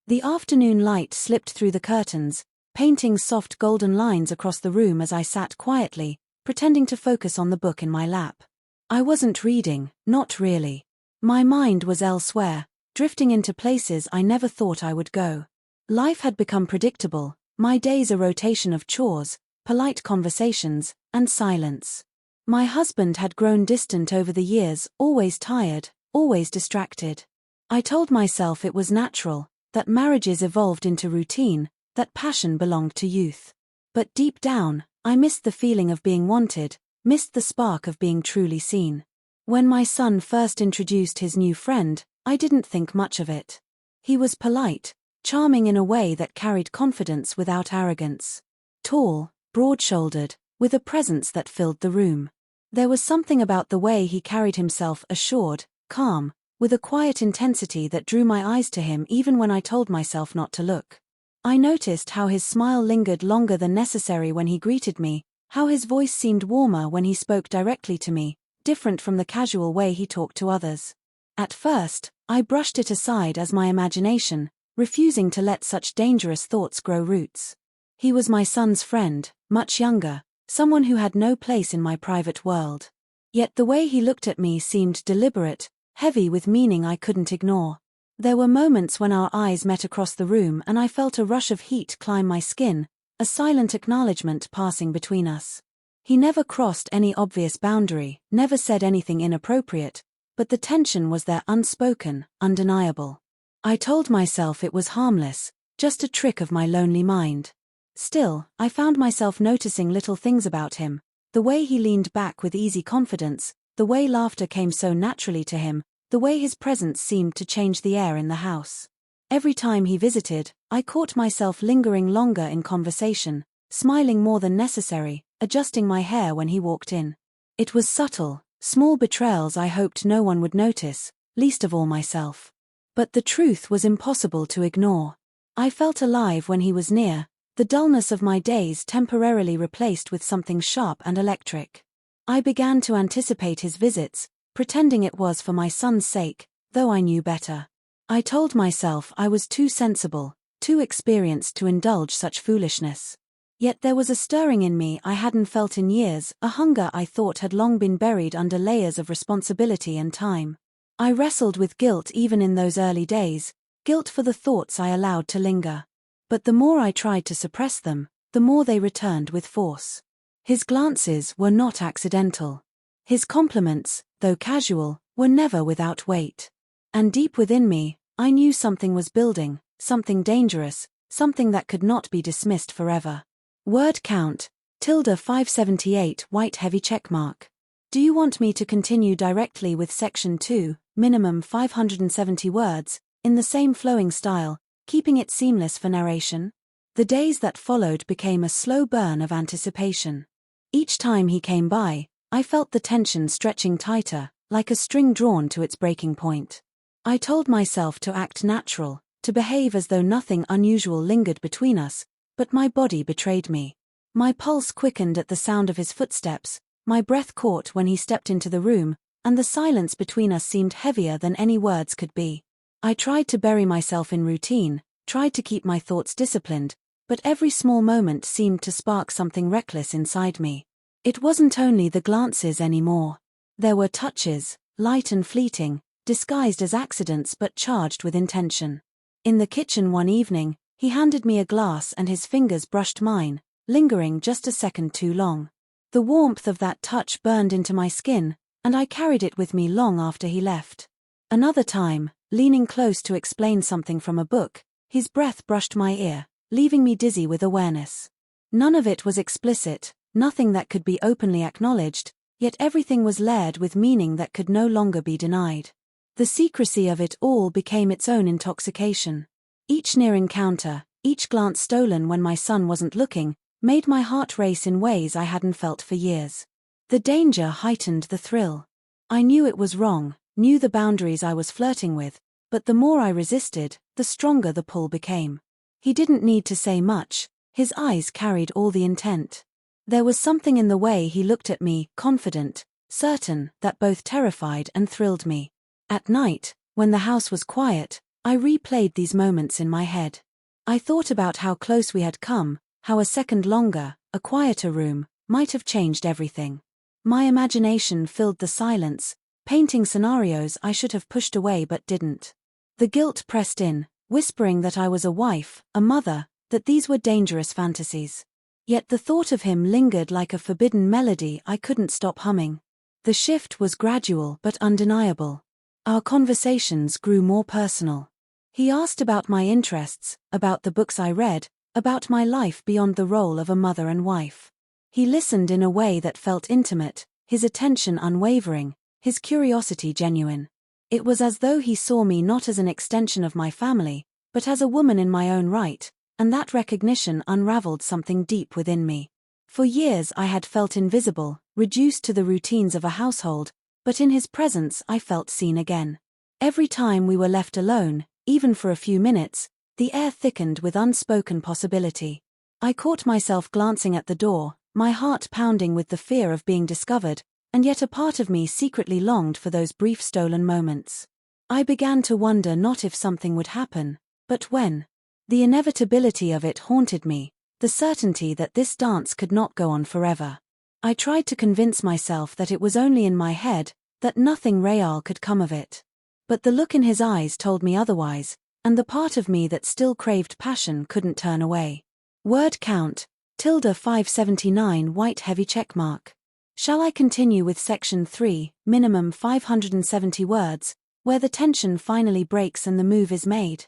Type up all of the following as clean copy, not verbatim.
The afternoon light slipped through the curtains, painting soft golden lines across the room as I sat quietly, pretending to focus on the book in my lap. I wasn't reading, not really. My mind was elsewhere, drifting into places I never thought I would go. Life had become predictable, my days a rotation of chores, polite conversations, and silence. My husband had grown distant over the years, always tired, always distracted. I told myself it was natural, that marriages evolved into routine, that passion belonged to youth. But deep down, I missed the feeling of being wanted, missed the spark of being truly seen. When my son first introduced his new friend, I didn't think much of it. He was polite, charming in a way that carried confidence without arrogance. Tall, broad-shouldered, with a presence that filled the room. There was something about the way he carried himself, assured, calm, with a quiet intensity that drew my eyes to him even when I told myself not to look. I noticed how his smile lingered longer than necessary when he greeted me, how his voice seemed warmer when he spoke directly to me, different from the casual way he talked to others. At first, I brushed it aside as my imagination, refusing to let such dangerous thoughts grow roots. He was my son's friend, much younger, someone who had no place in my private world. Yet the way he looked at me seemed deliberate, heavy with meaning I couldn't ignore. There were moments when our eyes met across the room and I felt a rush of heat climb my skin, a silent acknowledgement passing between us. He never crossed any obvious boundary, never said anything inappropriate, but the tension was there, unspoken, undeniable. I told myself it was harmless, just a trick of my lonely mind. Still, I found myself noticing little things about him, the way he leaned back with easy confidence, the way laughter came so naturally to him, the way his presence seemed to change the air in the house. Every time he visited, I caught myself lingering longer in conversation, smiling more than necessary, adjusting my hair when he walked in. It was subtle, small betrayals I hoped no one would notice, least of all myself. But the truth was impossible to ignore. I felt alive when he was near, the dullness of my days temporarily replaced with something sharp and electric. I began to anticipate his visits, pretending it was for my son's sake, though I knew better. I told myself I was too sensible, too experienced to indulge such foolishness. Yet there was a stirring in me I hadn't felt in years, a hunger I thought had long been buried under layers of responsibility and time. I wrestled with guilt even in those early days, guilt for the thoughts I allowed to linger. But the more I tried to suppress them, the more they returned with force. His glances were not accidental. His compliments, though casual, were never without weight. And deep within me, I knew something was building, something dangerous, something that could not be dismissed forever. Word count, ~578 white heavy checkmark. Do you want me to continue directly with section 2, minimum 570 words, in the same flowing style, keeping it seamless for narration? The days that followed became a slow burn of anticipation. Each time he came by, I felt the tension stretching tighter, like a string drawn to its breaking point. I told myself to act natural, to behave as though nothing unusual lingered between us, but my body betrayed me. My pulse quickened at the sound of his footsteps, my breath caught when he stepped into the room, and the silence between us seemed heavier than any words could be. I tried to bury myself in routine, tried to keep my thoughts disciplined, but every small moment seemed to spark something reckless inside me. It wasn't only the glances anymore. There were touches, light and fleeting, disguised as accidents but charged with intention. In the kitchen one evening, he handed me a glass and his fingers brushed mine, lingering just a second too long. The warmth of that touch burned into my skin, and I carried it with me long after he left. Another time, leaning close to explain something from a book, his breath brushed my ear, leaving me dizzy with awareness. None of it was explicit, nothing that could be openly acknowledged, yet everything was layered with meaning that could no longer be denied. The secrecy of it all became its own intoxication. Each near encounter, each glance stolen when my son wasn't looking, made my heart race in ways I hadn't felt for years. The danger heightened the thrill. I knew it was wrong, knew the boundaries I was flirting with, but the more I resisted, the stronger the pull became. He didn't need to say much, his eyes carried all the intent. There was something in the way he looked at me, confident, certain, that both terrified and thrilled me. At night, when the house was quiet, I replayed these moments in my head. I thought about how close we had come, how a second longer, a quieter room, might have changed everything. My imagination filled the silence, painting scenarios I should have pushed away but didn't. The guilt pressed in, whispering that I was a wife, a mother, that these were dangerous fantasies. Yet the thought of him lingered like a forbidden melody I couldn't stop humming. The shift was gradual but undeniable. Our conversations grew more personal. He asked about my interests, about the books I read, about my life beyond the role of a mother and wife. He listened in a way that felt intimate, his attention unwavering, his curiosity genuine. It was as though he saw me not as an extension of my family, but as a woman in my own right, and that recognition unraveled something deep within me. For years I had felt invisible, reduced to the routines of a household, but in his presence I felt seen again. Every time we were left alone, even for a few minutes, the air thickened with unspoken possibility. I caught myself glancing at the door, my heart pounding with the fear of being discovered, and yet a part of me secretly longed for those brief stolen moments. I began to wonder not if something would happen, but when. The inevitability of it haunted me, the certainty that this dance could not go on forever. I tried to convince myself that it was only in my head, that nothing real could come of it. But the look in his eyes told me otherwise, and the part of me that still craved passion couldn't turn away. Word count, ~579 white heavy checkmark. Shall I continue with section 3, minimum 570 words, where the tension finally breaks and the move is made?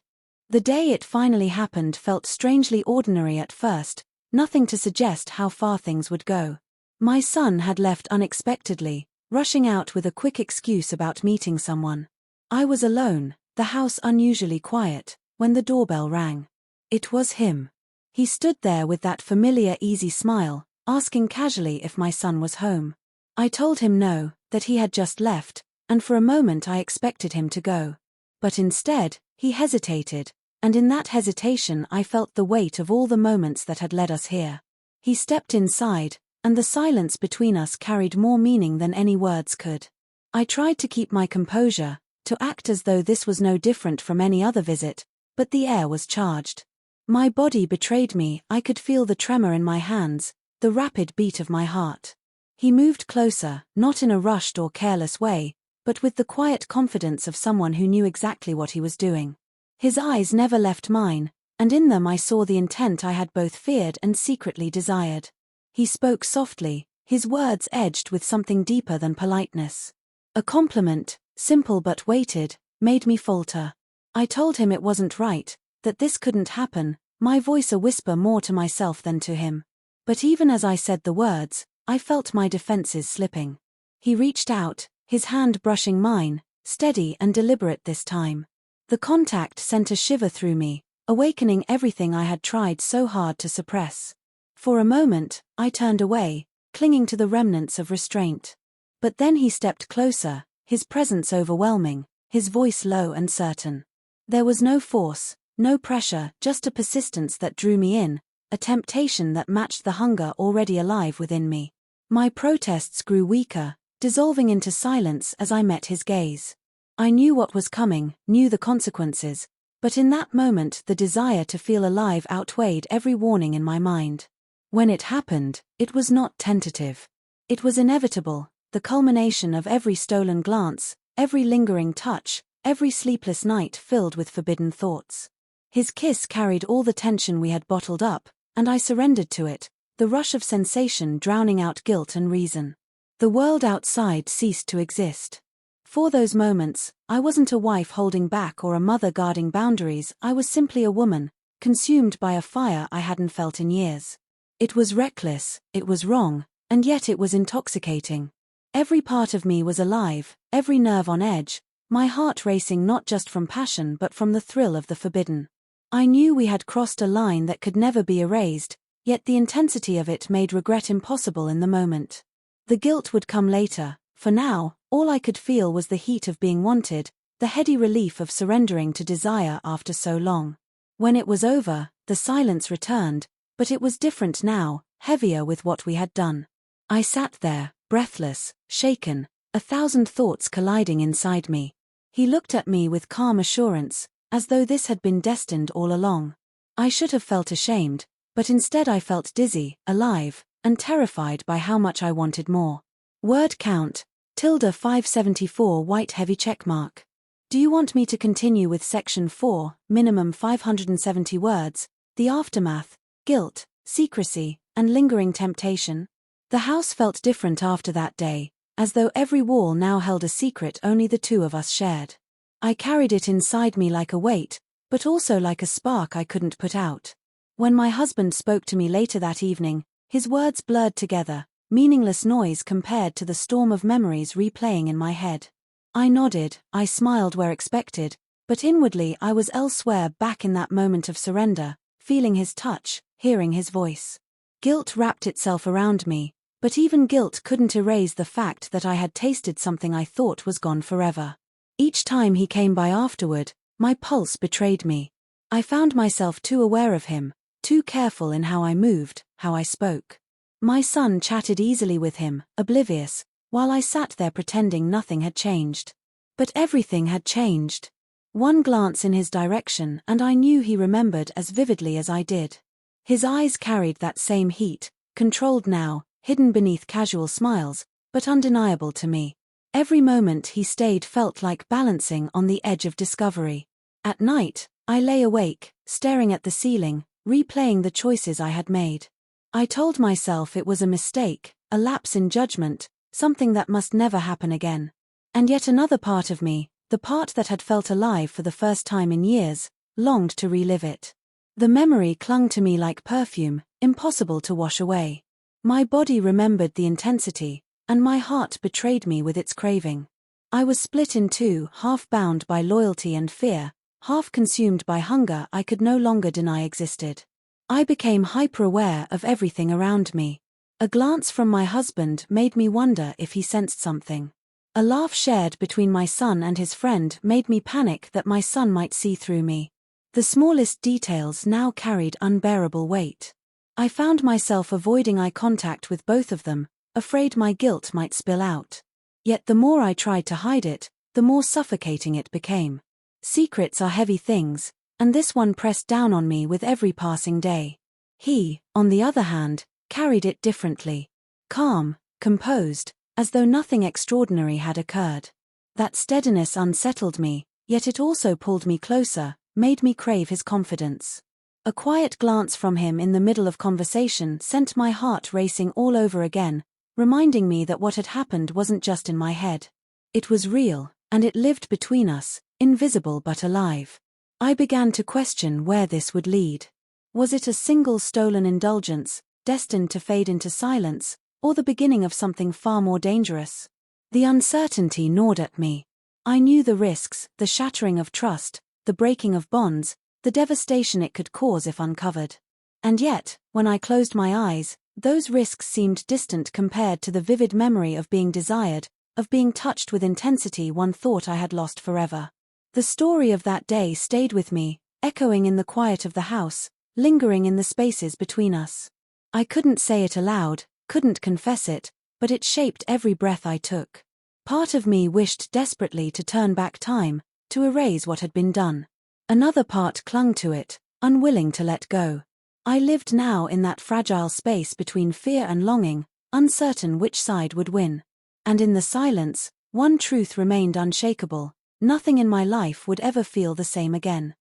The day it finally happened felt strangely ordinary at first, nothing to suggest how far things would go. My son had left unexpectedly, rushing out with a quick excuse about meeting someone. I was alone, the house unusually quiet, when the doorbell rang. It was him. He stood there with that familiar easy smile, asking casually if my son was home. I told him no, that he had just left, and for a moment I expected him to go. But instead, he hesitated, and in that hesitation I felt the weight of all the moments that had led us here. He stepped inside, and the silence between us carried more meaning than any words could. I tried to keep my composure, to act as though this was no different from any other visit, but the air was charged. My body betrayed me, I could feel the tremor in my hands, the rapid beat of my heart. He moved closer, not in a rushed or careless way, but with the quiet confidence of someone who knew exactly what he was doing. His eyes never left mine, and in them I saw the intent I had both feared and secretly desired. He spoke softly, his words edged with something deeper than politeness. A compliment, simple but weighted, made me falter. I told him it wasn't right, that this couldn't happen, my voice a whisper more to myself than to him. But even as I said the words, I felt my defenses slipping. He reached out, his hand brushing mine, steady and deliberate this time. The contact sent a shiver through me, awakening everything I had tried so hard to suppress. For a moment, I turned away, clinging to the remnants of restraint. But then he stepped closer, his presence overwhelming, his voice low and certain. There was no force, no pressure, just a persistence that drew me in, a temptation that matched the hunger already alive within me. My protests grew weaker, dissolving into silence as I met his gaze. I knew what was coming, knew the consequences, but in that moment the desire to feel alive outweighed every warning in my mind. When it happened, it was not tentative. It was inevitable, the culmination of every stolen glance, every lingering touch, every sleepless night filled with forbidden thoughts. His kiss carried all the tension we had bottled up, and I surrendered to it, the rush of sensation drowning out guilt and reason. The world outside ceased to exist. For those moments, I wasn't a wife holding back or a mother guarding boundaries, I was simply a woman, consumed by a fire I hadn't felt in years. It was reckless, it was wrong, and yet it was intoxicating. Every part of me was alive, every nerve on edge, my heart racing not just from passion but from the thrill of the forbidden. I knew we had crossed a line that could never be erased, yet the intensity of it made regret impossible in the moment. The guilt would come later. For now, all I could feel was the heat of being wanted, the heady relief of surrendering to desire after so long. When it was over, the silence returned, but it was different now, heavier with what we had done. I sat there, breathless, shaken, 1,000 thoughts colliding inside me. He looked at me with calm assurance, as though this had been destined all along. I should have felt ashamed, but instead I felt dizzy, alive, and terrified by how much I wanted more. Word count, ~574 white heavy checkmark. Do you want me to continue with section 4, minimum 570 words, the aftermath, guilt, secrecy, and lingering temptation? The house felt different after that day, as though every wall now held a secret only the two of us shared. I carried it inside me like a weight, but also like a spark I couldn't put out. When my husband spoke to me later that evening, his words blurred together, meaningless noise compared to the storm of memories replaying in my head. I nodded, I smiled where expected, but inwardly I was elsewhere, back in that moment of surrender, feeling his touch, hearing his voice. Guilt wrapped itself around me, but even guilt couldn't erase the fact that I had tasted something I thought was gone forever. Each time he came by afterward, my pulse betrayed me. I found myself too aware of him, too careful in how I moved, how I spoke. My son chatted easily with him, oblivious, while I sat there pretending nothing had changed. But everything had changed. One glance in his direction and I knew he remembered as vividly as I did. His eyes carried that same heat, controlled now, hidden beneath casual smiles, but undeniable to me. Every moment he stayed felt like balancing on the edge of discovery. At night, I lay awake, staring at the ceiling, replaying the choices I had made. I told myself it was a mistake, a lapse in judgment, something that must never happen again. And yet another part of me, the part that had felt alive for the first time in years, longed to relive it. The memory clung to me like perfume, impossible to wash away. My body remembered the intensity, and my heart betrayed me with its craving. I was split in two, half bound by loyalty and fear, half consumed by hunger I could no longer deny existed. I became hyper-aware of everything around me. A glance from my husband made me wonder if he sensed something. A laugh shared between my son and his friend made me panic that my son might see through me. The smallest details now carried unbearable weight. I found myself avoiding eye contact with both of them, afraid my guilt might spill out. Yet the more I tried to hide it, the more suffocating it became. Secrets are heavy things, and this one pressed down on me with every passing day. He, on the other hand, carried it differently. Calm, composed, as though nothing extraordinary had occurred. That steadiness unsettled me, yet it also pulled me closer, made me crave his confidence. A quiet glance from him in the middle of conversation sent my heart racing all over again, reminding me that what had happened wasn't just in my head. It was real, and it lived between us, invisible but alive. I began to question where this would lead. Was it a single stolen indulgence, destined to fade into silence, or the beginning of something far more dangerous? The uncertainty gnawed at me. I knew the risks, the shattering of trust, the breaking of bonds, the devastation it could cause if uncovered. And yet, when I closed my eyes, those risks seemed distant compared to the vivid memory of being desired, of being touched with intensity one thought I had lost forever. The story of that day stayed with me, echoing in the quiet of the house, lingering in the spaces between us. I couldn't say it aloud, couldn't confess it, but it shaped every breath I took. Part of me wished desperately to turn back time, to erase what had been done. Another part clung to it, unwilling to let go. I lived now in that fragile space between fear and longing, uncertain which side would win. And in the silence, one truth remained unshakable: nothing in my life would ever feel the same again.